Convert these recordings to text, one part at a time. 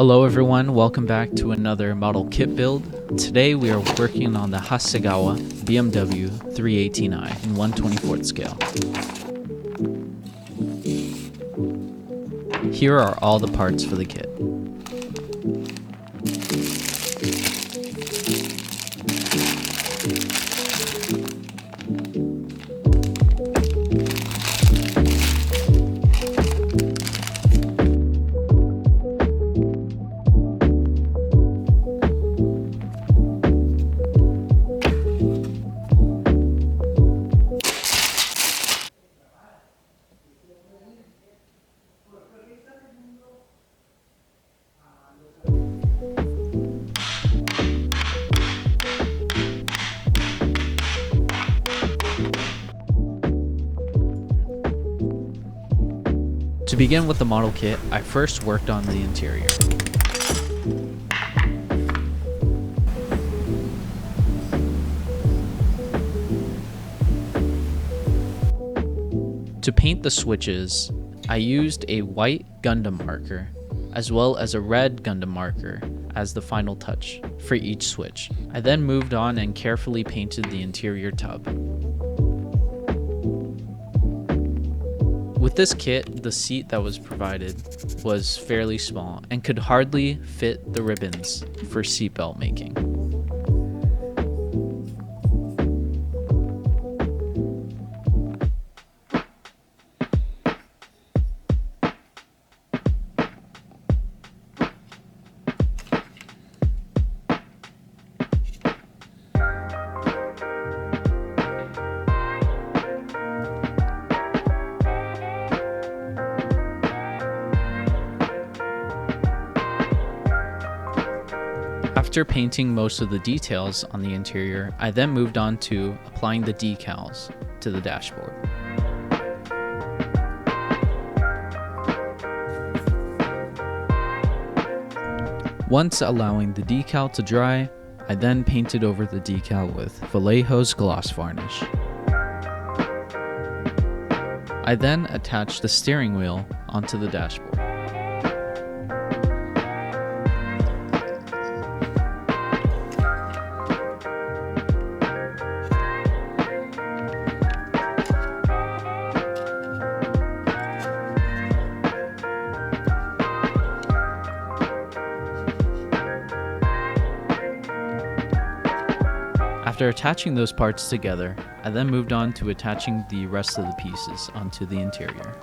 Hello everyone, welcome back to another model kit build. Today we are working on the Hasegawa BMW 318i in 1/24th scale. Here are all the parts for the kit. To begin with the model kit, I first worked on the interior. To paint the switches, I used a white Gundam marker, as well as a red Gundam marker as the final touch for each switch. I then moved on and carefully painted the interior tub. With this kit, the seat that was provided was fairly small and could hardly fit the ribbons for seatbelt making. After painting most of the details on the interior, I then moved on to applying the decals to the dashboard. Once allowing the decal to dry, I then painted over the decal with Vallejo's gloss varnish. I then attached the steering wheel onto the dashboard. After attaching those parts together, I then moved on to attaching the rest of the pieces onto the interior.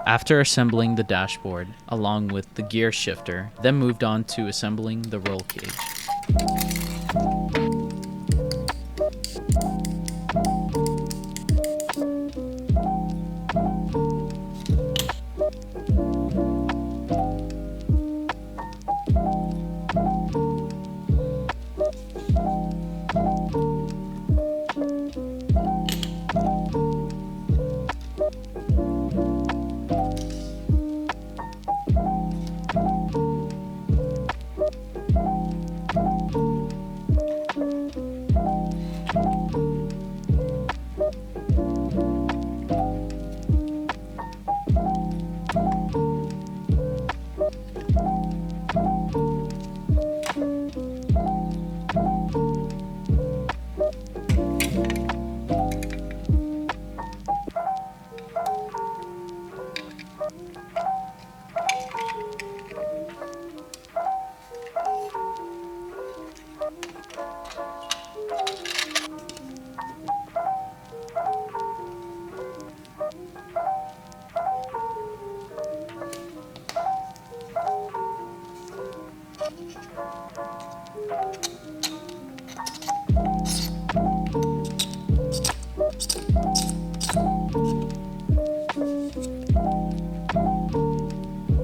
After assembling the dashboard along with the gear shifter, then moved on to assembling the roll cage.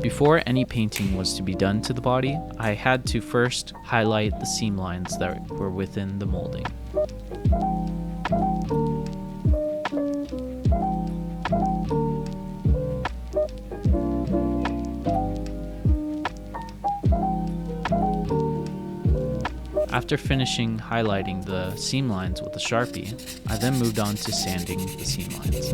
Before any painting was to be done to the body, I had to first highlight the seam lines that were within the molding. After finishing highlighting the seam lines with a Sharpie, I then moved on to sanding the seam lines.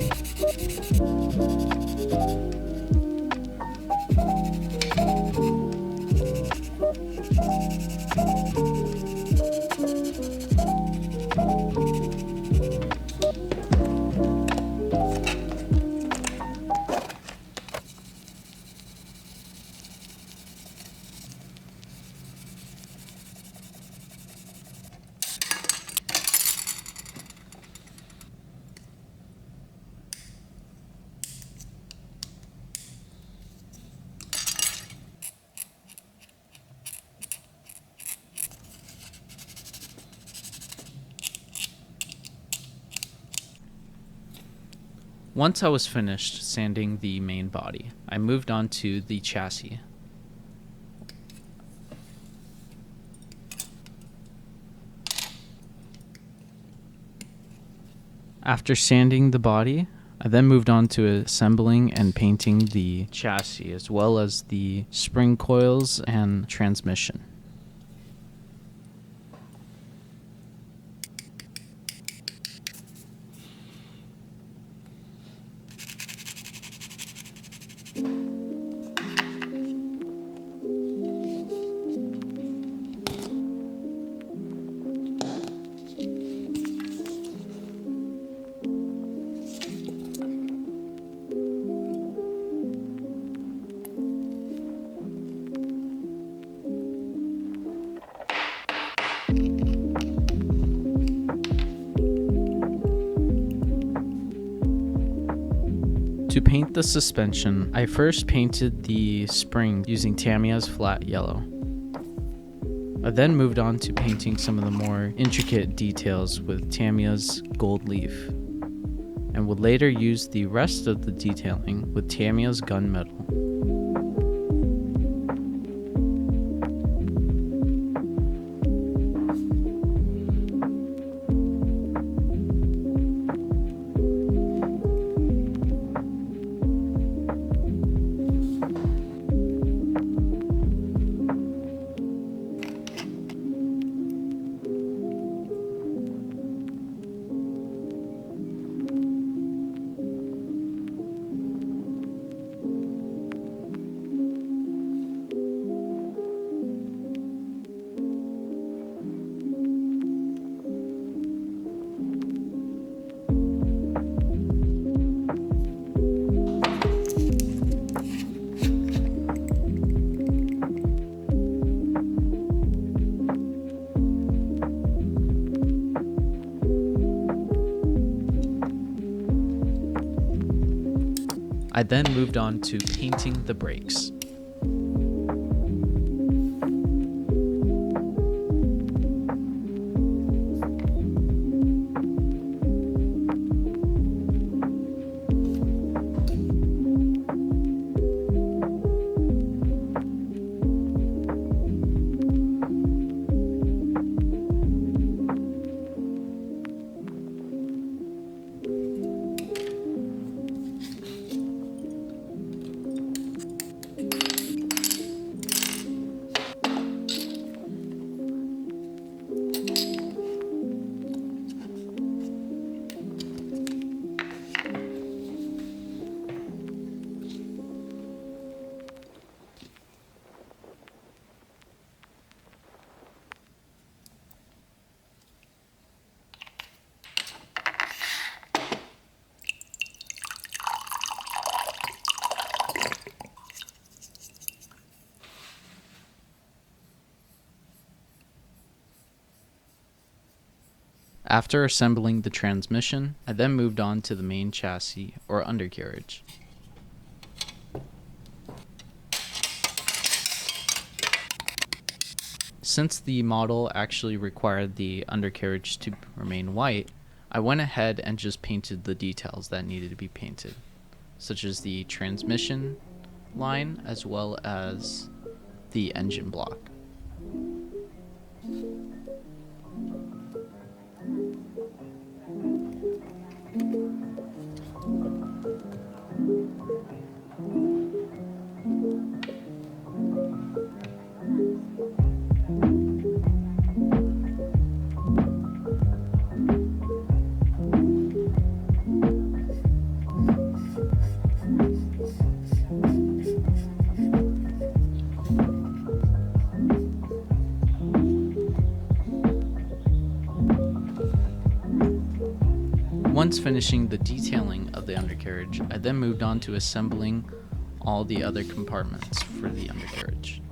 Once I was finished sanding the main body, I moved on to the chassis. After sanding the body, I then moved on to assembling and painting the chassis as well as the spring coils and transmission. To paint the suspension, I first painted the spring using Tamiya's flat yellow. I then moved on to painting some of the more intricate details with Tamiya's gold leaf, and would later use the rest of the detailing with Tamiya's gunmetal. I then moved on to painting the brakes. After assembling the transmission, I then moved on to the main chassis or undercarriage. Since the model actually required the undercarriage to remain white, I went ahead and just painted the details that needed to be painted, such as the transmission line as well as the engine block. Once finishing the detailing of the undercarriage, I then moved on to assembling all the other compartments for the undercarriage.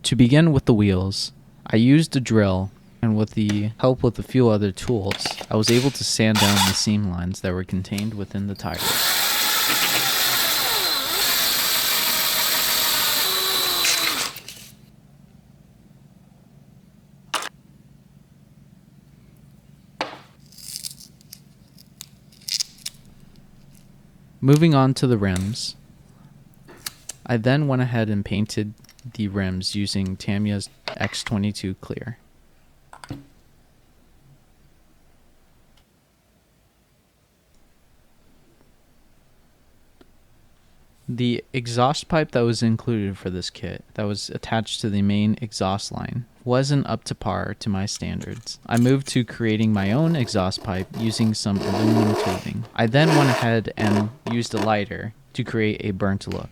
To begin with the wheels, I used a drill, and with the help with a few other tools, I was able to sand down the seam lines that were contained within the tires. Moving on to the rims, I then went ahead and painted the rims using Tamiya's X22 Clear. The exhaust pipe that was included for this kit, that was attached to the main exhaust line, wasn't up to par to my standards. I moved to creating my own exhaust pipe using some aluminum tubing. I then went ahead and used a lighter to create a burnt look.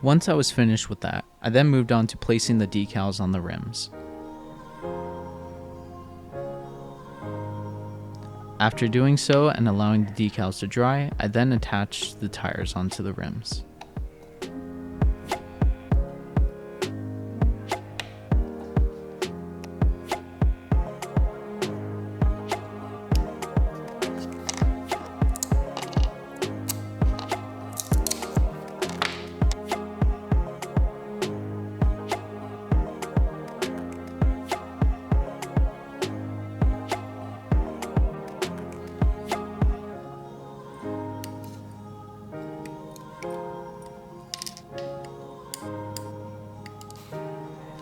Once I was finished with that, I then moved on to placing the decals on the rims. After doing so and allowing the decals to dry, I then attached the tires onto the rims.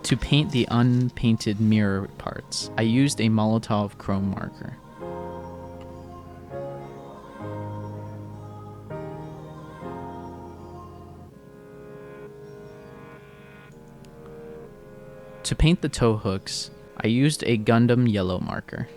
To paint the unpainted mirror parts, I used a Molotov chrome marker. To paint the tow hooks, I used a Gundam yellow marker.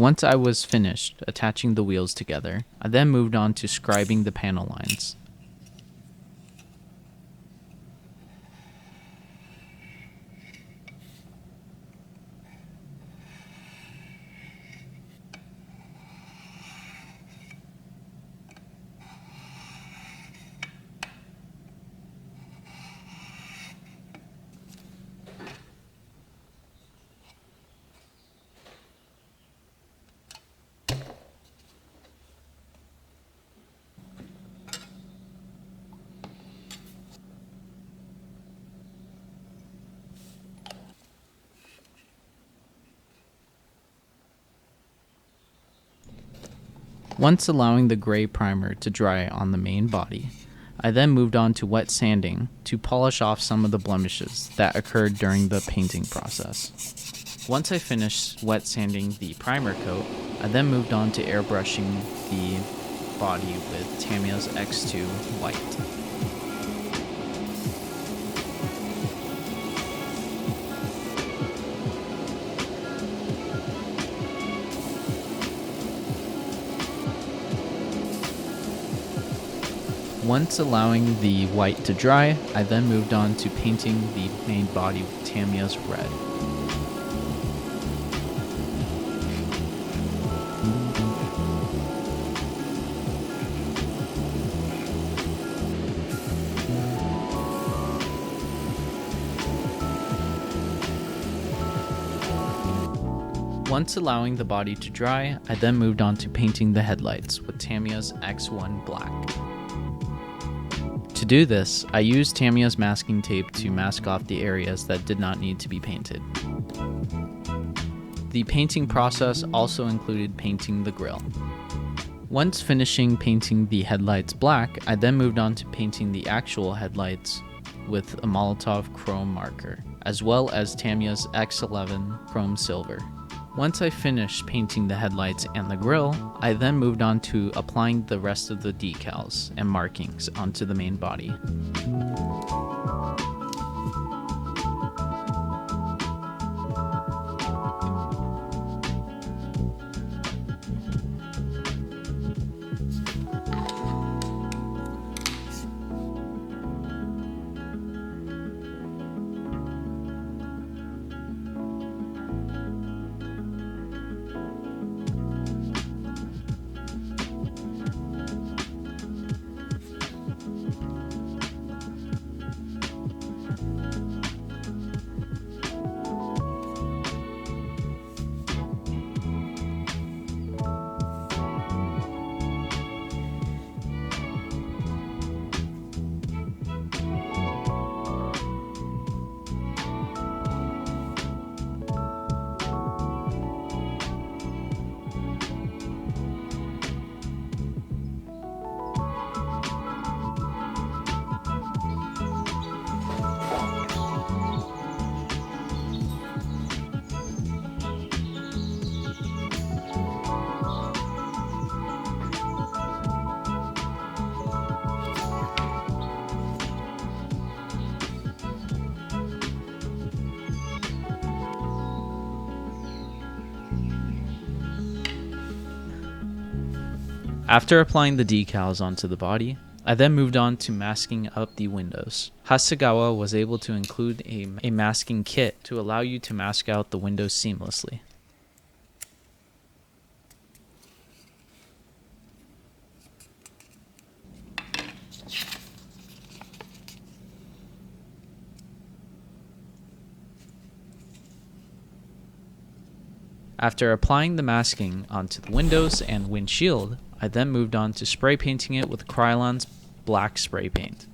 Once I was finished attaching the wheels together, I then moved on to scribing the panel lines. Once allowing the gray primer to dry on the main body, I then moved on to wet sanding to polish off some of the blemishes that occurred during the painting process. Once I finished wet sanding the primer coat, I then moved on to airbrushing the body with Tamiya's X2 white. Once allowing the white to dry, I then moved on to painting the main body with Tamiya's red. Once allowing the body to dry, I then moved on to painting the headlights with Tamiya's X1 black. To do this, I used Tamiya's masking tape to mask off the areas that did not need to be painted. The painting process also included painting the grille. Once finishing painting the headlights black, I then moved on to painting the actual headlights with a Molotov chrome marker, as well as Tamiya's X11 chrome silver. Once I finished painting the headlights and the grille, I then moved on to applying the rest of the decals and markings onto the main body. After applying the decals onto the body, I then moved on to masking up the windows. Hasegawa was able to include a masking kit to allow you to mask out the windows seamlessly. After applying the masking onto the windows and windshield, I then moved on to spray painting it with Krylon's black spray paint.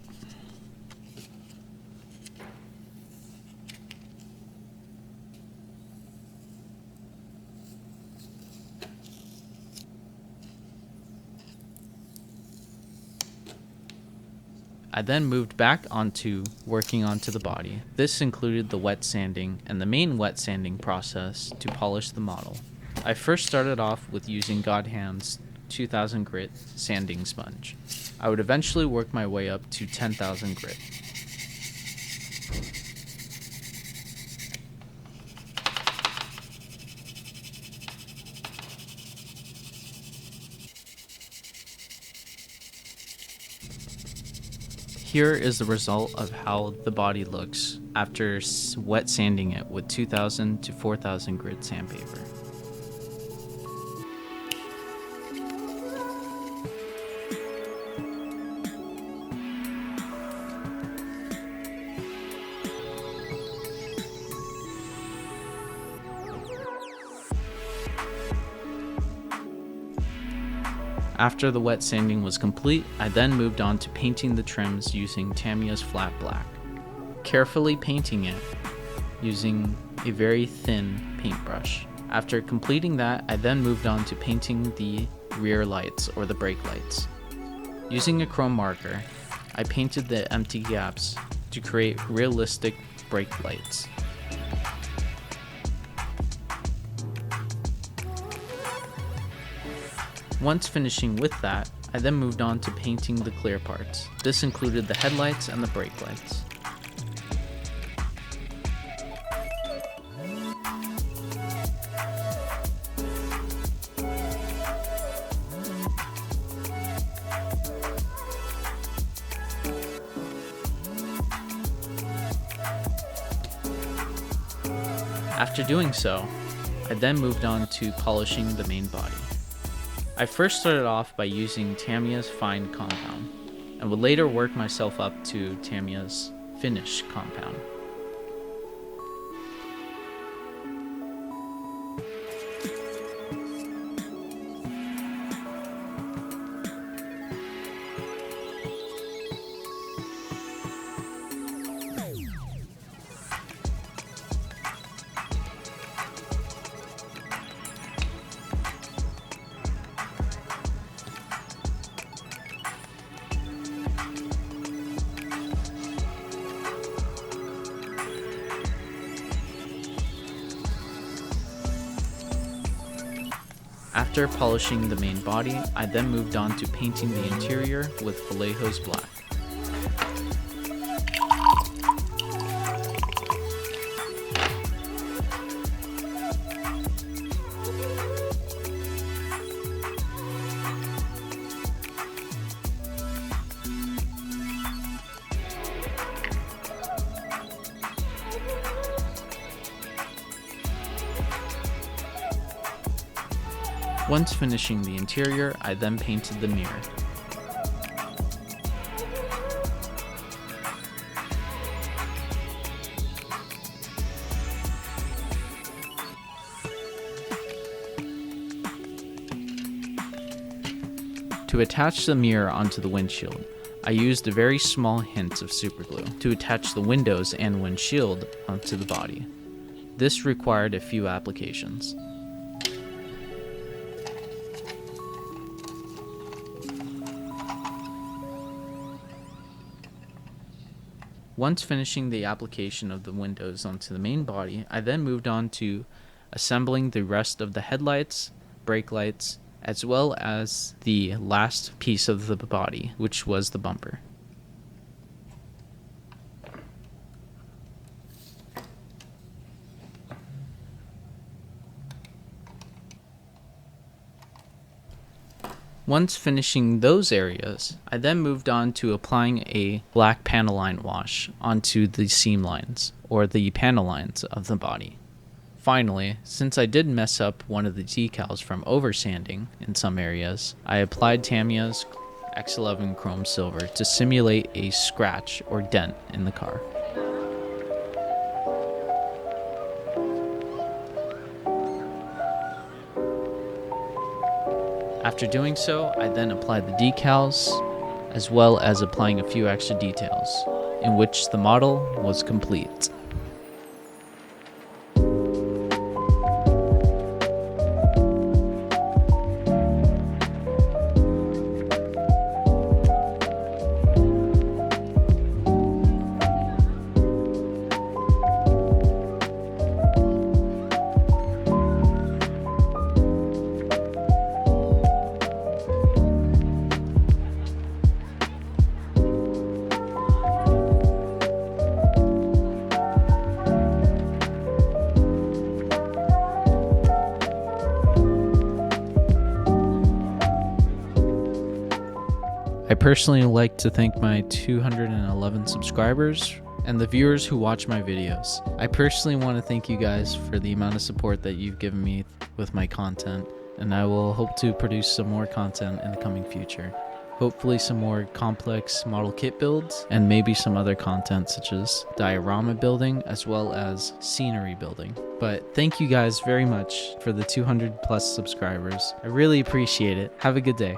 I then moved back onto working onto the body. This included the wet sanding and the main wet sanding process to polish the model. I first started off with using Godhand's 2000 grit sanding sponge. I would eventually work my way up to 10,000 grit. Here is the result of how the body looks after wet sanding it with 2000 to 4000 grit sandpaper. After the wet sanding was complete, I then moved on to painting the trims using Tamiya's flat black, carefully painting it using a very thin paintbrush. After completing that, I then moved on to painting the rear lights or the brake lights. Using a chrome marker, I painted the empty gaps to create realistic brake lights. Once finishing with that, I then moved on to painting the clear parts. This included the headlights and the brake lights. After doing so, I then moved on to polishing the main body. I first started off by using Tamiya's fine compound, and would later work myself up to Tamiya's finish compound. After polishing the main body, I then moved on to painting the interior with Vallejo's black. Once finishing the interior, I then painted the mirror. To attach the mirror onto the windshield, I used a very small hint of superglue to attach the windows and windshield onto the body. This required a few applications. Once finishing the application of the windows onto the main body, I then moved on to assembling the rest of the headlights, brake lights, as well as the last piece of the body, which was the bumper. Once finishing those areas, I then moved on to applying a black panel line wash onto the seam lines, or the panel lines of the body. Finally, since I did mess up one of the decals from oversanding in some areas, I applied Tamiya's X11 Chrome Silver to simulate a scratch or dent in the car. After doing so, I then applied the decals, as well as applying a few extra details, in which the model was complete. I personally like to thank my 211 subscribers and the viewers who watch my videos. I personally want to thank you guys for the amount of support that you've given me with my content, and I will hope to produce some more content in the coming future. Hopefully some more complex model kit builds, and maybe some other content such as diorama building as well as scenery building. But thank you guys very much for the 200 plus subscribers. I really appreciate it. Have a good day.